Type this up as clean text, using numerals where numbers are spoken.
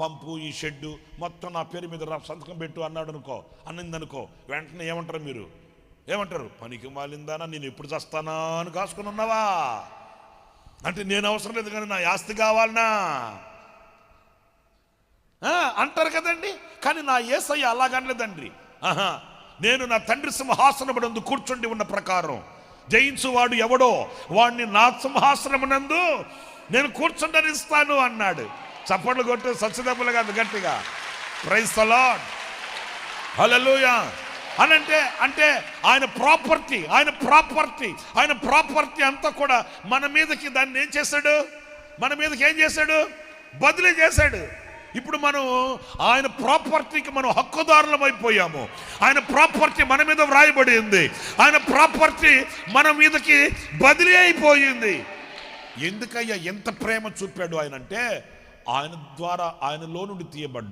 పంపు, ఈ షెడ్డు మొత్తం నా పేరు మీద సంతకం పెట్టు అన్నాడు అనుకో, అన్నిందనుకో, వెంటనే ఏమంటారు మీరు? ఏమంటారు? పనికి మాలిందానా, నేను ఎప్పుడు చస్తానా అని కాసుకుని ఉన్నావా? అంటే నేను అవసరం లేదు కానీ నా ఆస్తి కావాలనా అంటారు కదండి. కానీ నా యేసయ్య అలాగనలేదండి. నేను నా తండ్రి సింహాసనమునందు కూర్చుండి ఉన్న ప్రకారం జయించువాడు ఎవడో వాడిని నా సింహాసనమునందు నేను కూర్చుండనిస్తాను అన్నాడు. చప్పట్లు కొట్టు సత్యదప్పులు కాదు, గట్టిగా ప్రైజ్ ది లార్డ్, హల్లెలూయా. అంటే ఆయన ప్రాపర్టీ అంతా కూడా మన మీదకి దాన్ని ఏం చేశాడు? మన మీదకి ఏం చేశాడు? బదిలీ చేశాడు. ఇప్పుడు మనం ఆయన ప్రాపర్టీకి మనం హక్కుదారులం అయిపోయాము. ఆయన ప్రాపర్టీ మన మీద వ్రాయబడి ఉంది. ఆయన ప్రాపర్టీ మన మీదకి బదిలీ అయిపోయింది. ఎందుకయ్యా ఎంత ప్రేమ చూపాడు ఆయన అంటే, ఆయన ద్వారా ఆయనలో నుండి తీయబడ్డాడు.